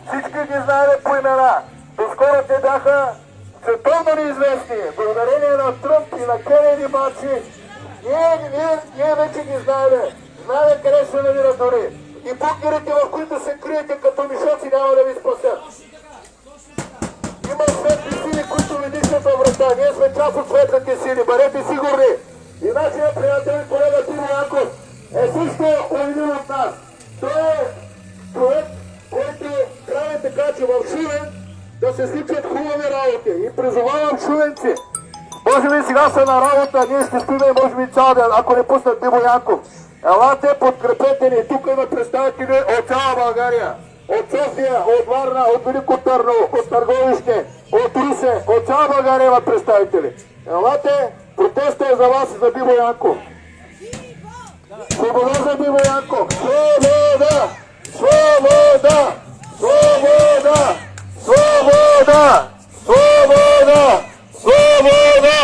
Всички ги знаем по имена. Доскоро те бяха световно неизвестни. Благодарение на Тръмп и на Кенеди младши, ние вече ги знаем. Знаем къде се намират дори. И бункерите, в които се криете като мишоци, няма да ви спасят. Има светли сили, които ви дишат във врата. Ние сме част от светлите сили. Бъдете сигурни. И нашия приятел и колега Биво Янков е също един от нас. Той е проект, който прави така, че в Шумен да се случат хубави работи. И призовавам шуменци. Може би сега са на работа, ние ще спиме може би цял ден, ако не пуснат Бибо Янков. Елате, подкрепете ни. Тук има представители от цяла България. От София, от Варна, от Велико Търново, от Търговище, от Русе, от цяла България има представители. Елате, протестът е за вас и за Бибо Янков. Свобода за Бибо Янков! Свобода! Свобода! Свобода! Свобода! Свобода! Свобода!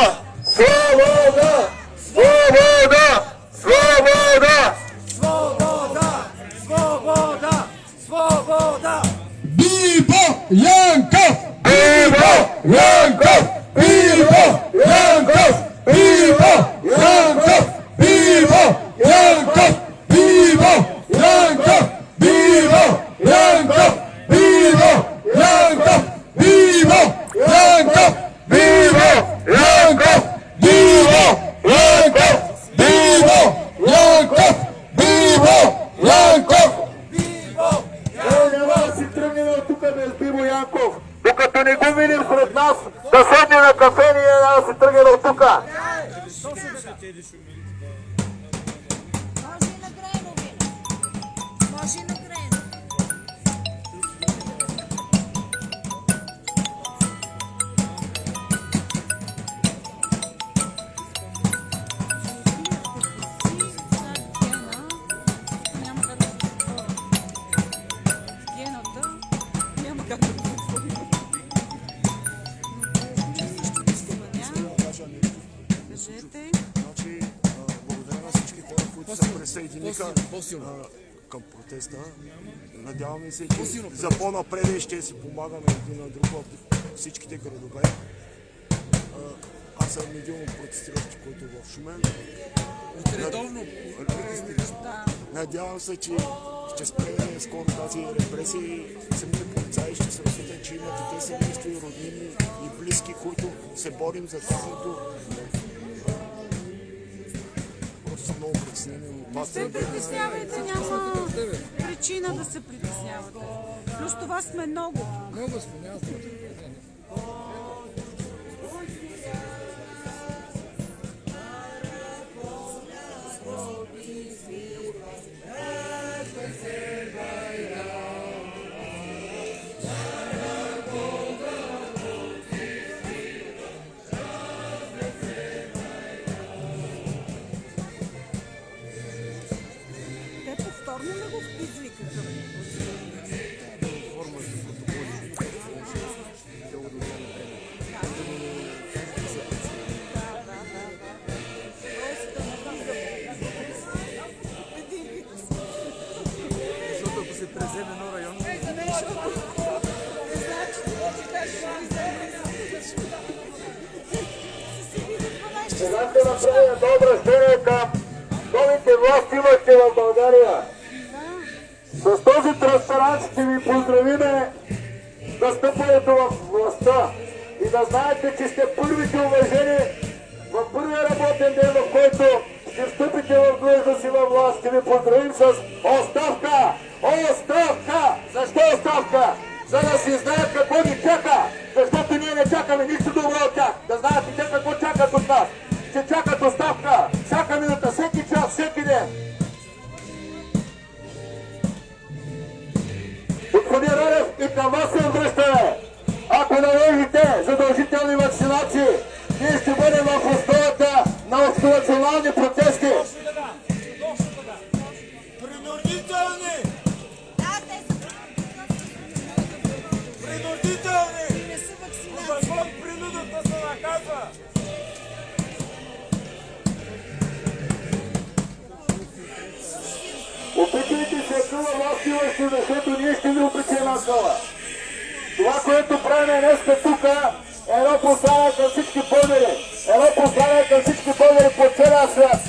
Свобода! Свобода! Свобода! Свобода! Свобода! Бибо Янков! Бибо Янков! Бибо Янков! Бибо Янков! Бибо Янков! Бибо Янков! Бибо Янков! Бибо Янков! Бибо Янков! Бибо Янков! Бибо Янков! Бибо Янков! Бибо Янков! Няма да си тръгнем от тук без Бибо Янков. Докато не го видим сред нас, да седне на кафе, ние няма да си тръгнем от тук. Благодаря на всички хора, които се присъединиха към протеста. Надяваме се, че за по-напред ще си помагаме един на друг в всичките градове. Аз съм един от протестиращите, който е в Шумен. Редовно протестираш. Надявам се, че ще спреме скоро тази репресия и самите полицаи ще се разсетят, че имат и те семейства и роднини и близки, които се борим за тяхното. Просто много притеснени. Не се притеснявайте, няма причина да се притеснявате. Плюс това сме много. Много сме, няма да. Те повторно не го извикаха. Защото ако се преземе едно район, Сега ще направя добра сцена към новите власти имахте в България. С този транспарант ще ви поздравиме за стъпването в властта и да знаете, че сте първите уважени в първия работен ден, в който ще встъпите в длъжност и във власт. Ще ви поздравим с оставка! Оставка! Защо оставка? За да си знаят какво ни чака, защото ние не чакаме нищо добро от тях. Да знаят и те какво чакат от нас. Ще чакат оставка всяка минута, всеки час, всеки ден. Господин Радев, и към вас се обръщаме. Ако наложите задължителни вакцинации, ние ще бъдем в основата на общонационални протести. принудителни! Принудителни! Закон принудата се наказва! Опитайте се къла власт имащи, защото ние ще ви опитим на къла. Това, което правим днеска тук, е едно послание към всички българи. Едно послание към всички българи по целия свят.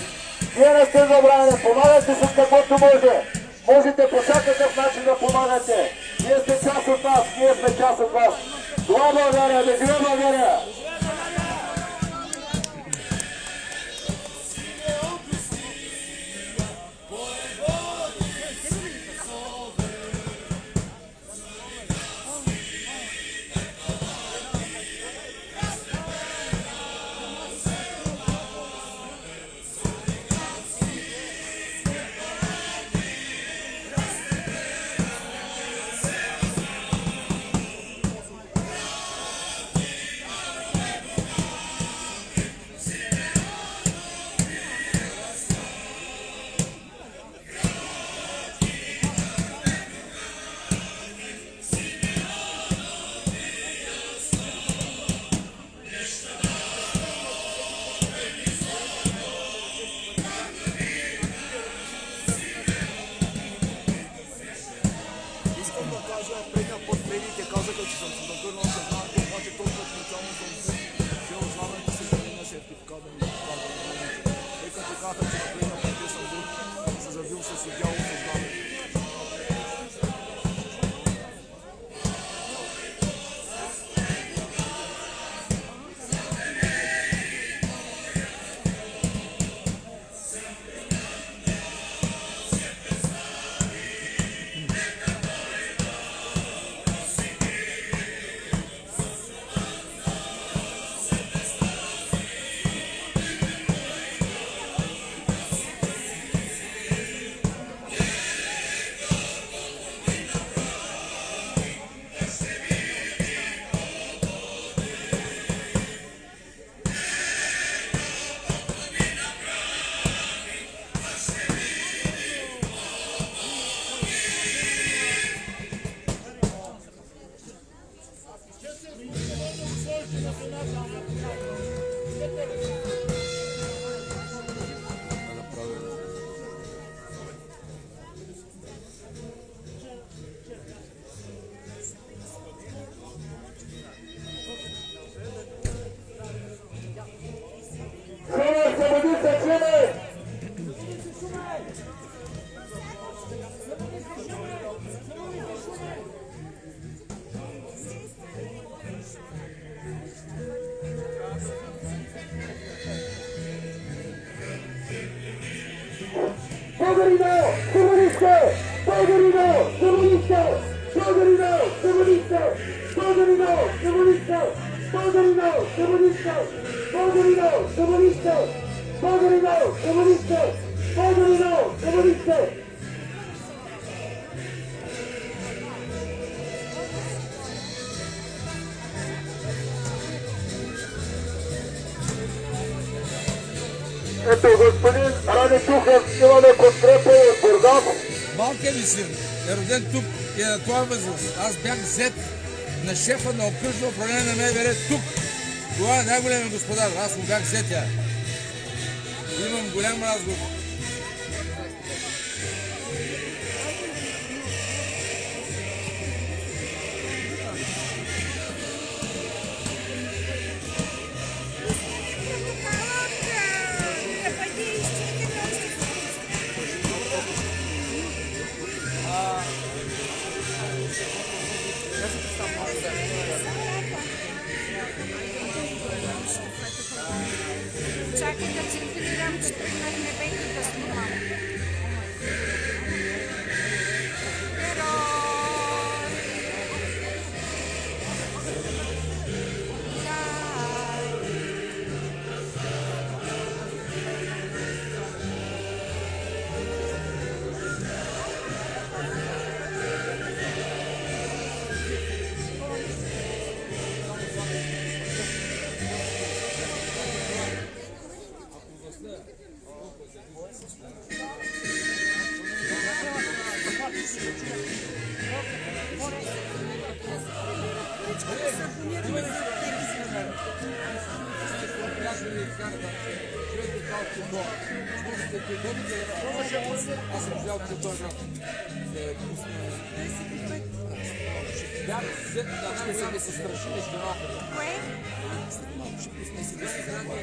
Вие не сте забравени, помагайте с каквото може. Можете по всякакъв начин да помагате. Вие сте част от нас, ние сме част от вас. Това България, да живе България! че съм се загърнал с знанието, обаче толкова специално съм взел знамето си да на сертификат да ми покажа. Тъй като казаха, че на предния пъти съм бил, се завил с идеално съзнание. Ето, господин Ради Тухев, имаме подкрепа от Бургас. Малкият ми син е роден тук и е на това възраст. Аз бях зет на шефа на окръжно управление на МВР тук. Това е най-големият господар. Аз му бях зетя. Имам голям разговор. Чакай да цифрирам, че тръгнахме вече да снимам. Аз съм взял по този бях взет да най-сега да се страши нещо малко. Кое? Ще пусне си да се зарадва.